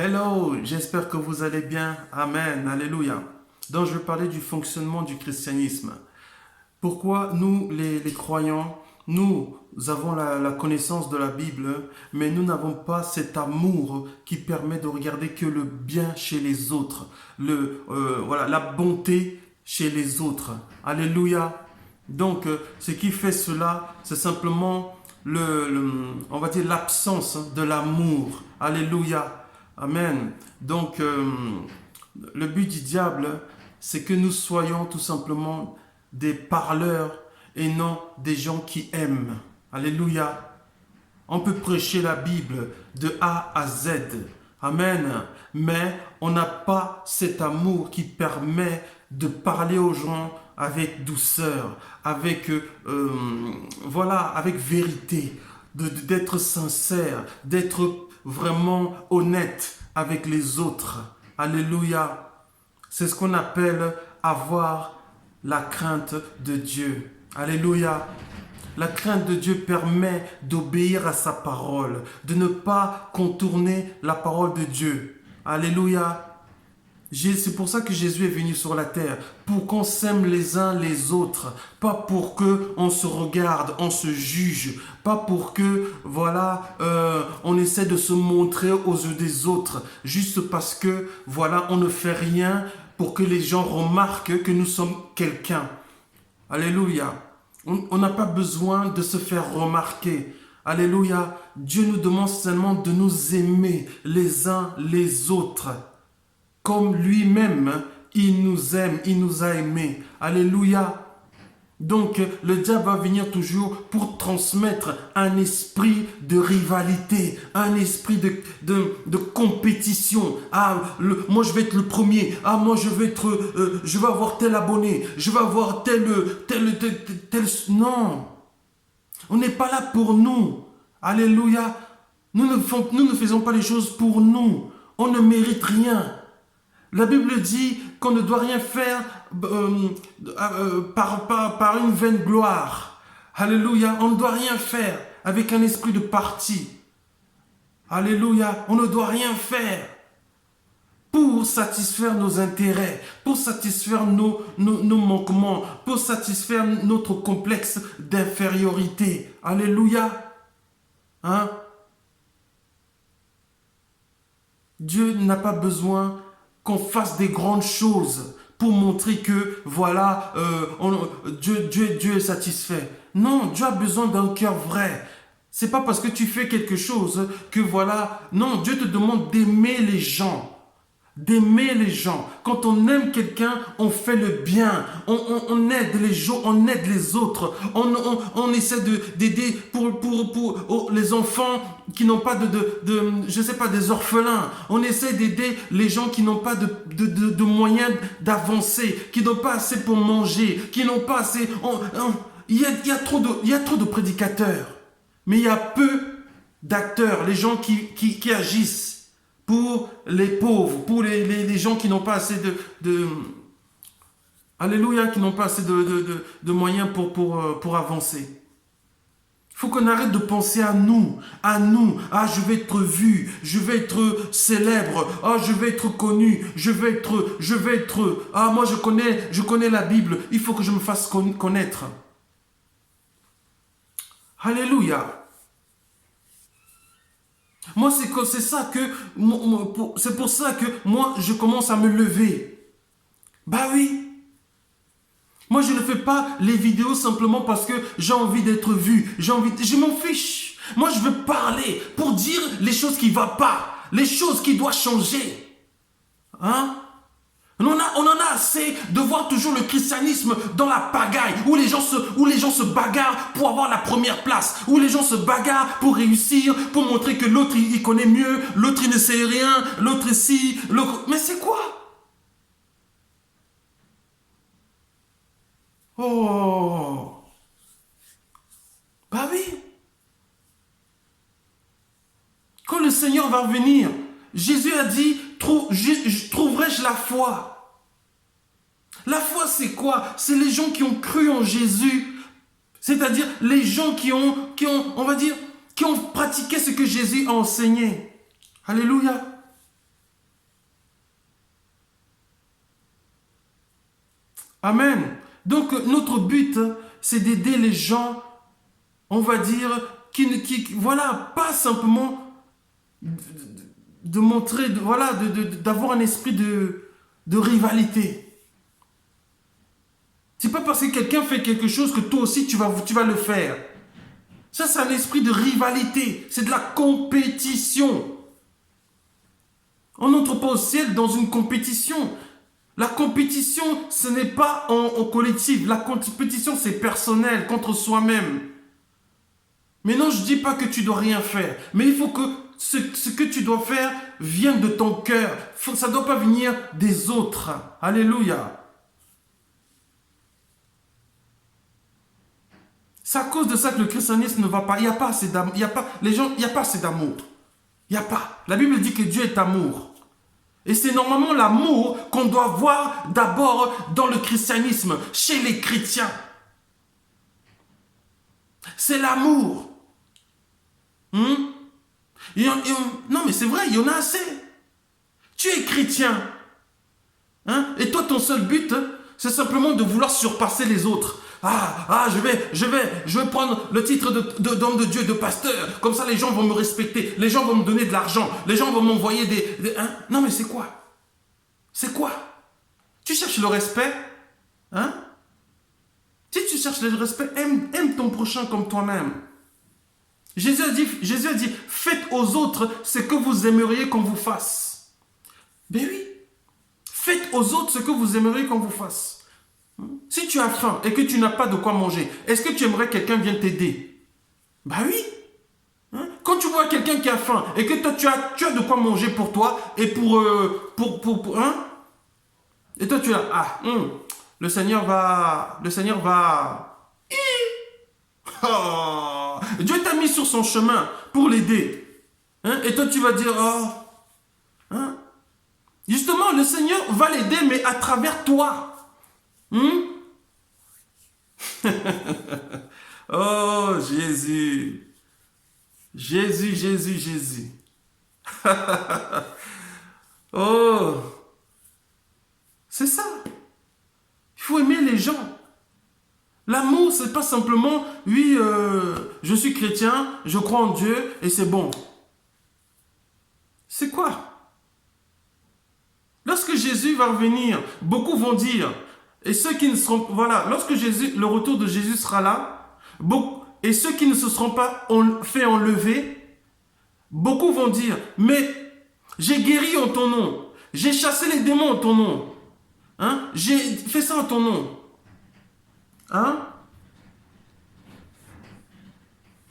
Hello, j'espère que vous allez bien. Amen, alléluia. Donc je vais parler du fonctionnement du christianisme. Pourquoi nous, les croyants, nous avons la connaissance de la Bible, mais nous n'avons pas cet amour qui permet de regarder que le bien chez les autres, voilà, la bonté chez les autres. Alléluia. Donc, ce qui fait cela, c'est simplement on va dire l'absence de l'amour. Alléluia. Amen. Donc, le but du diable, c'est que nous soyons tout simplement des parleurs et non des gens qui aiment. Alléluia. On peut prêcher la Bible de A à Z. Amen. Mais on n'a pas cet amour qui permet de parler aux gens avec douceur, avec, voilà, avec vérité, d'être sincère, d'être vraiment honnête avec les autres. Alléluia. C'est ce qu'on appelle avoir la crainte de Dieu. Alléluia. La crainte de Dieu permet d'obéir à sa parole, de ne pas contourner la parole de Dieu. Alléluia. C'est pour ça que Jésus est venu sur la terre, pour qu'on s'aime les uns les autres, pas pour que on se regarde, on se juge, pas pour que voilà, on essaie de se montrer aux yeux des autres, juste parce que voilà, on ne fait rien pour que les gens remarquent que nous sommes quelqu'un. Alléluia. On n'a pas besoin de se faire remarquer. Alléluia. Dieu nous demande seulement de nous aimer les uns les autres. Comme lui-même, il nous aime, il nous a aimés. Alléluia. Donc, le diable va venir toujours pour transmettre un esprit de rivalité, un esprit de compétition. Ah, moi je vais être le premier. Ah, moi je vais avoir tel abonné. Je vais avoir tel. Non. On n'est pas là pour nous. Alléluia. Nous ne faisons pas les choses pour nous. On ne mérite rien. La Bible dit qu'on ne doit rien faire par une vaine gloire. Alléluia. On ne doit rien faire avec un esprit de parti. Alléluia. On ne doit rien faire pour satisfaire nos intérêts, pour satisfaire nos manquements, pour satisfaire notre complexe d'infériorité. Alléluia. Hein? Dieu n'a pas besoin qu'on fasse des grandes choses pour montrer que voilà, Dieu est satisfait. Non, Dieu a besoin d'un cœur vrai. C'est pas parce que tu fais quelque chose que voilà. Non, Dieu te demande d'aimer les gens. D'aimer les gens. Quand on aime quelqu'un, on fait le bien. On aide les gens, on aide les autres. On essaie d'aider pour les enfants qui n'ont pas je sais pas, des orphelins. On essaie d'aider les gens qui n'ont pas de moyens d'avancer, qui n'ont pas assez pour manger, qui n'ont pas assez. Il y a trop de prédicateurs, mais il y a peu d'acteurs, les gens qui agissent pour les pauvres, pour les gens qui n'ont pas assez Alléluia, qui n'ont pas assez de moyens pour avancer. Il faut qu'on arrête de penser à nous. Ah, je vais être vu, je vais être célèbre, ah, je vais être connu, je vais être, ah, moi je connais la Bible, il faut que je me fasse connaître. Alléluia. Moi, c'est pour ça que moi, je commence à me lever. Bah oui. Moi, je ne fais pas les vidéos simplement parce que j'ai envie d'être vu. Je m'en fiche. Moi, je veux parler pour dire les choses qui ne vont pas, les choses qui doivent changer. Hein? On en a assez de voir toujours le christianisme dans la pagaille, où les gens se bagarrent pour avoir la première place, où les gens se bagarrent pour réussir, pour montrer que l'autre il connaît mieux, l'autre il ne sait rien, l'autre si, l'autre... Mais c'est quoi? Oh! Bah oui! Quand le Seigneur va venir, Jésus a dit, trouverai-je la foi? La foi, c'est quoi? C'est les gens qui ont cru en Jésus. C'est-à-dire les gens qui ont, on va dire, qui ont pratiqué ce que Jésus a enseigné. Alléluia. Amen. Donc notre but, c'est d'aider les gens, on va dire, voilà, pas simplement de montrer, voilà, d'avoir un esprit de rivalité. C'est pas parce que quelqu'un fait quelque chose que toi aussi tu vas le faire. Ça, c'est un esprit de rivalité. C'est de la compétition. On n'entre pas au ciel dans une compétition. La compétition, ce n'est pas en collectif. La compétition, c'est personnel, contre soi-même. Mais non, je ne dis pas que tu dois rien faire. Mais il faut que ce que tu dois faire vienne de ton cœur. Ça ne doit pas venir des autres. Alléluia. C'est à cause de ça que le christianisme ne va pas. Il n'y a pas assez d'amour. Les gens, il n'y a pas assez d'amour. Il n'y a pas. La Bible dit que Dieu est amour. Et c'est normalement l'amour qu'on doit voir d'abord dans le christianisme, chez les chrétiens. C'est l'amour. Non mais c'est vrai, il y en a assez. Tu es chrétien. Et toi, ton seul but, c'est simplement de vouloir surpasser les autres. Je vais prendre le titre d'homme de Dieu, de pasteur. Comme ça, les gens vont me respecter. Les gens vont me donner de l'argent. Les gens vont m'envoyer Non, mais c'est quoi? C'est quoi? Tu cherches le respect? Si tu cherches le respect, aime ton prochain comme toi-même. Jésus a dit, faites aux autres ce que vous aimeriez qu'on vous fasse. Ben oui. Faites aux autres ce que vous aimeriez qu'on vous fasse. Si tu as faim et que tu n'as pas de quoi manger, est-ce que tu aimerais que quelqu'un vienne t'aider? Bah oui. Quand tu vois quelqu'un qui a faim et que toi tu as de quoi manger pour toi et et toi tu as le Seigneur va oh, Dieu t'a mis sur son chemin pour l'aider. Et toi tu vas dire justement le Seigneur va l'aider mais à travers toi. Oh, Jésus. Jésus, Jésus, Jésus. Oh, c'est ça. Il faut aimer les gens. L'amour, c'est pas simplement, oui, je suis chrétien, je crois en Dieu et c'est bon. C'est quoi? Lorsque Jésus va revenir, beaucoup vont dire, et ceux qui ne seront, voilà, lorsque le retour de Jésus sera là, et ceux qui ne se seront pas fait enlever, beaucoup vont dire, mais j'ai guéri en ton nom, j'ai chassé les démons en ton nom, j'ai fait ça en ton nom.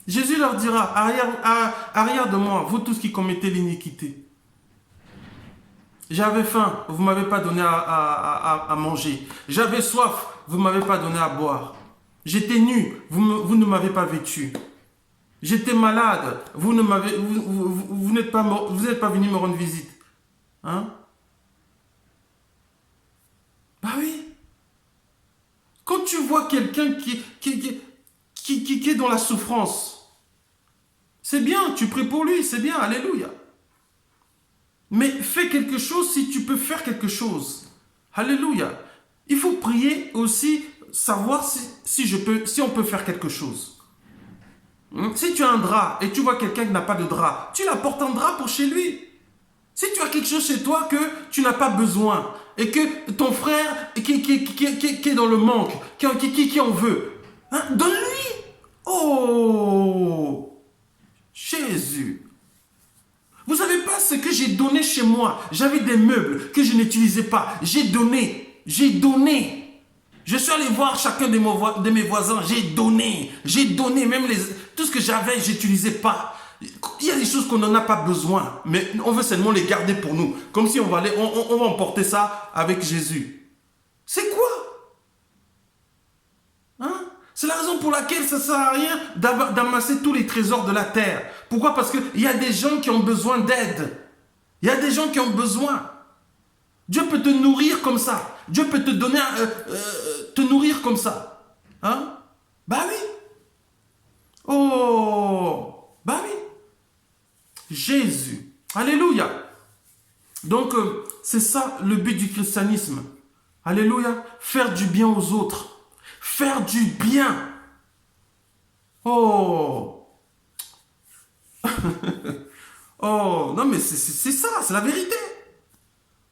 Jésus leur dira, arrière de moi, vous tous qui commettez l'iniquité. J'avais faim, vous ne m'avez pas donné à manger. J'avais soif, vous ne m'avez pas donné à boire. J'étais nu, vous ne m'avez pas vêtu. J'étais malade, vous n'êtes pas venu me rendre visite. Bah oui. Quand tu vois quelqu'un qui est dans la souffrance, c'est bien, tu pries pour lui, c'est bien, alléluia. Mais fais quelque chose si tu peux faire quelque chose. Alléluia. Il faut prier aussi, savoir si on peut faire quelque chose. Si tu as un drap et tu vois quelqu'un qui n'a pas de drap, tu apportes un drap pour chez lui. Si tu as quelque chose chez toi que tu n'as pas besoin et que ton frère qui est dans le manque, qui en veut, donne-lui. Oh, Jésus. Vous ne savez pas ce que j'ai donné chez moi. J'avais des meubles que je n'utilisais pas. J'ai donné. Je suis allé voir chacun de mes voisins. J'ai donné. Même tout ce que j'avais, je n'utilisais pas. Il y a des choses qu'on n'en a pas besoin. Mais on veut seulement les garder pour nous. Comme si on va emporter ça avec Jésus. C'est quoi? C'est la raison pour laquelle ça ne sert à rien d'amasser tous les trésors de la terre. Pourquoi? Parce qu'il y a des gens qui ont besoin d'aide. Il y a des gens qui ont besoin. Dieu peut te nourrir comme ça. Dieu peut te donner, te nourrir comme ça. Bah oui. Oh, bah oui. Jésus. Alléluia. Donc, c'est ça le but du christianisme. Alléluia. Faire du bien aux autres. Faire du bien. Oh. Oh, non mais c'est ça, c'est la vérité.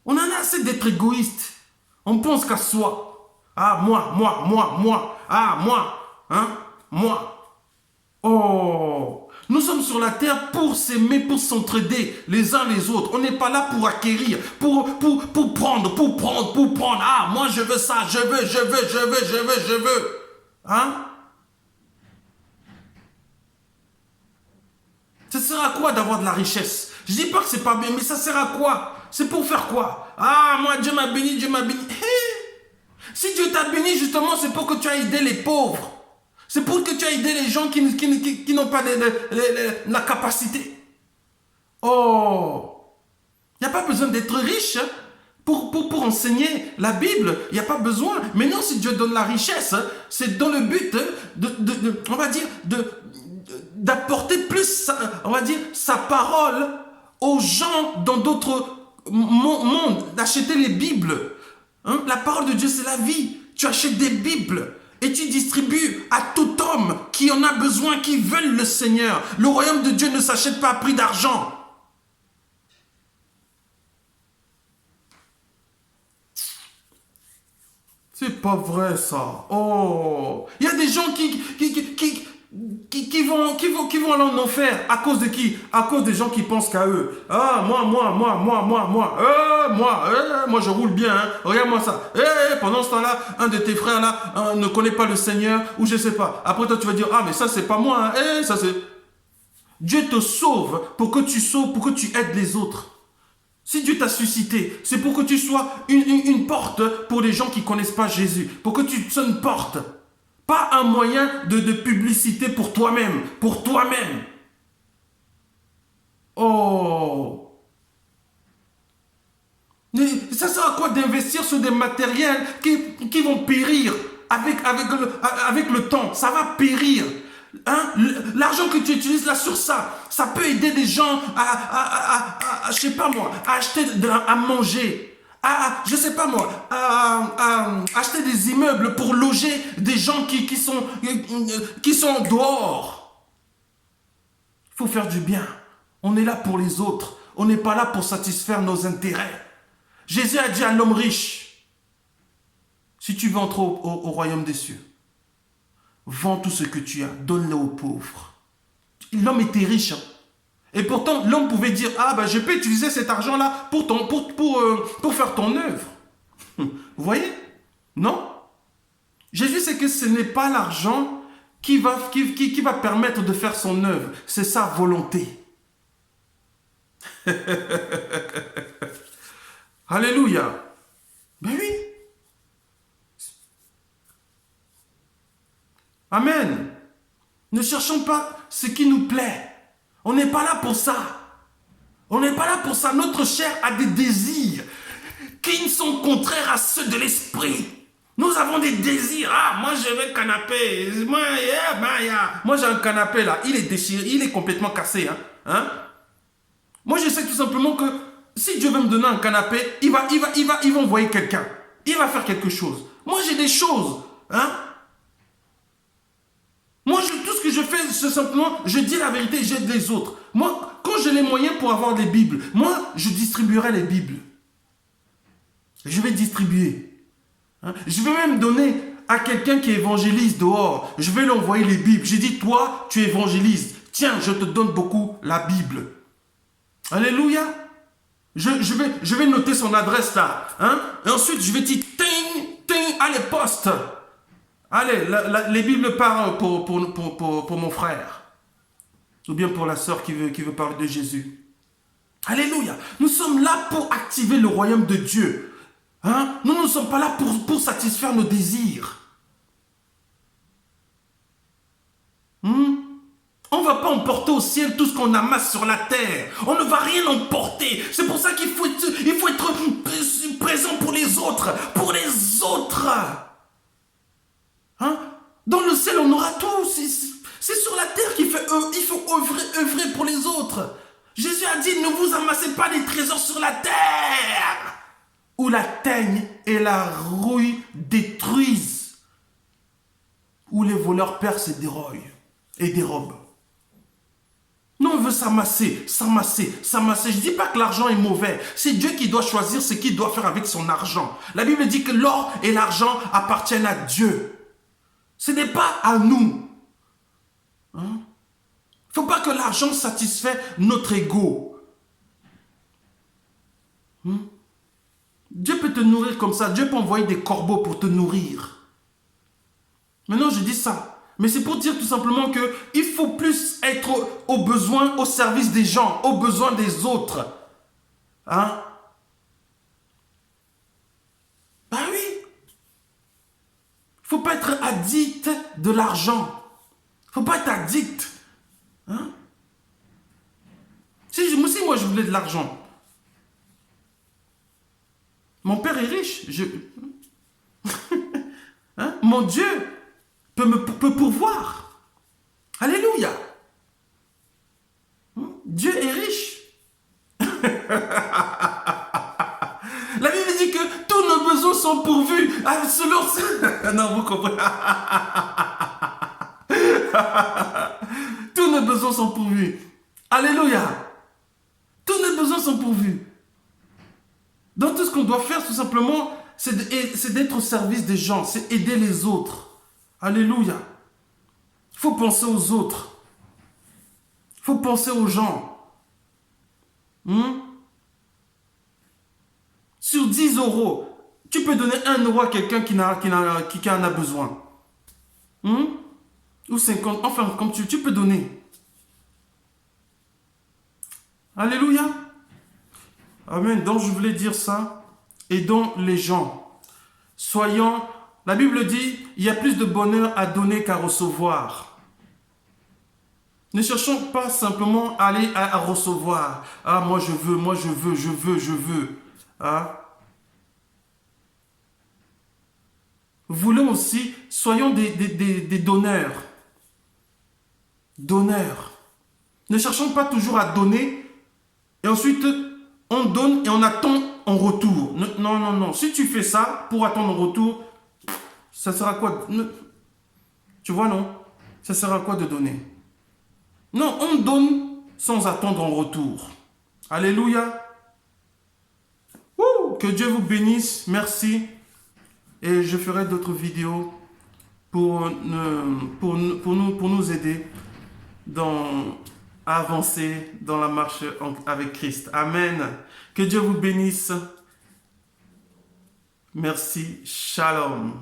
On en a assez d'être égoïste. On pense qu'à soi. Ah, moi. Ah, moi. Hein? Moi. Oh. Nous sommes sur la terre pour s'aimer, pour s'entraider les uns les autres. On n'est pas là pour acquérir, pour prendre. Ah, moi je veux ça, je veux. Hein? Ça sert à quoi d'avoir de la richesse? Je dis pas que c'est pas bien, mais ça sert à quoi? C'est pour faire quoi? Ah, moi Dieu m'a béni. Hey! Si Dieu t'a béni, justement, c'est pour que tu aies aidé les pauvres. C'est pour que tu aies aidé les gens qui n'ont pas la capacité. Oh! Il n'y a pas besoin d'être riche pour enseigner la Bible. Il n'y a pas besoin. Mais non, si Dieu donne la richesse, c'est dans le but on va dire, d'apporter plus, on va dire, sa parole aux gens dans d'autres mondes, d'acheter les Bibles. Hein? La parole de Dieu, c'est la vie. Tu achètes des Bibles et tu distribues à tout homme qui en a besoin, qui veulent le Seigneur. Le royaume de Dieu ne s'achète pas à prix d'argent. C'est pas vrai ça. Oh, il y a des gens qui vont aller en enfer. À cause de qui? À cause des gens qui pensent qu'à eux. Ah, moi je roule bien. Hein. Regarde-moi ça. Pendant ce temps-là, un de tes frères là ne connaît pas le Seigneur ou je sais pas. Après toi tu vas dire, ah mais ça c'est pas moi. Hein. Ça c'est... Dieu te sauve pour que tu sauves, pour que tu aides les autres. Si Dieu t'a suscité, c'est pour que tu sois une porte pour les gens qui ne connaissent pas Jésus. Pour que tu sois une porte. Pas un moyen de publicité pour toi-même. Pour toi-même. Oh. Mais ça sert à quoi d'investir sur des matériels qui vont périr avec le temps? Ça va périr. Hein? L'argent que tu utilises là sur ça, ça peut aider des gens je sais pas moi, à acheter à manger, je sais pas moi, à acheter des immeubles pour loger des gens qui sont dehors. Il faut faire du bien. On est là pour les autres. On n'est pas là pour satisfaire nos intérêts. Jésus a dit à l'homme riche, si tu veux entrer au royaume des cieux, vends tout ce que tu as, donne-le aux pauvres. L'homme était riche. Hein. Et pourtant, l'homme pouvait dire, ah ben je peux utiliser cet argent-là pour faire ton œuvre. Vous voyez? Non. Jésus sait que ce n'est pas l'argent qui va permettre de faire son œuvre. C'est sa volonté. Alléluia. Ben oui. Amen. Ne cherchons pas ce qui nous plaît. On n'est pas là pour ça. On n'est pas là pour ça. Notre chair a des désirs qui sont contraires à ceux de l'esprit. Nous avons des désirs. Ah, moi je veux un canapé. Moi j'ai un canapé là. Il est déchiré. Il est complètement cassé. Hein? Moi je sais tout simplement que si Dieu veut me donner un canapé, il va envoyer quelqu'un. Il va faire quelque chose. Moi j'ai des choses. Hein? Moi, tout ce que je fais, c'est simplement, je dis la vérité, j'aide les autres. Moi, quand j'ai les moyens pour avoir des Bibles, moi, je distribuerai les Bibles. Je vais distribuer. Hein? Je vais même donner à quelqu'un qui évangélise dehors. Je vais lui envoyer les Bibles. J'ai dit, toi, tu évangélises. Tiens, je te donne beaucoup la Bible. Alléluia. Je vais noter son adresse là. Hein? Et ensuite, je vais dire, allez, poste. Allez, les Bibles parlent pour mon frère. Ou bien pour la sœur qui veut parler de Jésus. Alléluia. Nous sommes là pour activer le royaume de Dieu. Hein? Nous ne sommes pas là pour satisfaire nos désirs. On ne va pas emporter au ciel tout ce qu'on amasse sur la terre. On ne va rien emporter. C'est pour ça qu'il faut être présent pour les autres. Pour les autres. Hein? Dans le ciel, on aura tout. C'est sur la terre qu'il faut œuvrer pour les autres. Jésus a dit, ne vous amassez pas des trésors sur la terre. où la teigne et la rouille détruisent, où les voleurs percent et dérobent. Nous, on veut s'amasser, s'amasser, s'amasser. Je ne dis pas que l'argent est mauvais. C'est Dieu qui doit choisir ce qu'il doit faire avec son argent. La Bible dit que l'or et l'argent appartiennent à Dieu. Ce n'est pas à nous. Il ne faut pas que l'argent satisfait notre ego. Dieu peut te nourrir comme ça. Dieu peut envoyer des corbeaux pour te nourrir. Maintenant, je dis ça. Mais c'est pour dire tout simplement qu'il faut plus être au besoin, au service des gens, au besoin des autres. Hein? Ben oui. Il ne faut pas être addict de l'argent. Il ne faut pas être addict. Hein? Si moi je voulais de l'argent. Mon père est riche. Hein? Mon Dieu peut pourvoir. Alléluia. Dieu est riche. La Bible dit que tous nos besoins sont pourvus. Non, vous comprenez. Tous nos besoins sont pourvus. Alléluia. Tous nos besoins sont pourvus. Donc tout ce qu'on doit faire tout simplement, c'est d'être au service des gens, c'est aider les autres. Alléluia. Il faut penser aux autres. Il faut penser aux gens. Sur 10 euros, tu peux donner 1 euro à quelqu'un qui en a besoin. Ou 50, enfin, comme tu peux donner. Alléluia. Amen. Donc je voulais dire ça. Aidons les gens. La Bible dit, il y a plus de bonheur à donner qu'à recevoir. Ne cherchons pas simplement à aller à recevoir. Ah, moi je veux. Ah. Voulons aussi, soyons des donneurs. Donneurs. Ne cherchons pas toujours à donner et ensuite on donne et on attend en retour. Non. Si tu fais ça pour attendre en retour, ça sert à quoi? Tu vois, non? Ça sert à quoi de donner? Non, on donne sans attendre en retour. Alléluia. Que Dieu vous bénisse. Merci. Et je ferai d'autres vidéos pour nous aider à avancer dans la marche avec Christ. Amen. Que Dieu vous bénisse. Merci. Shalom.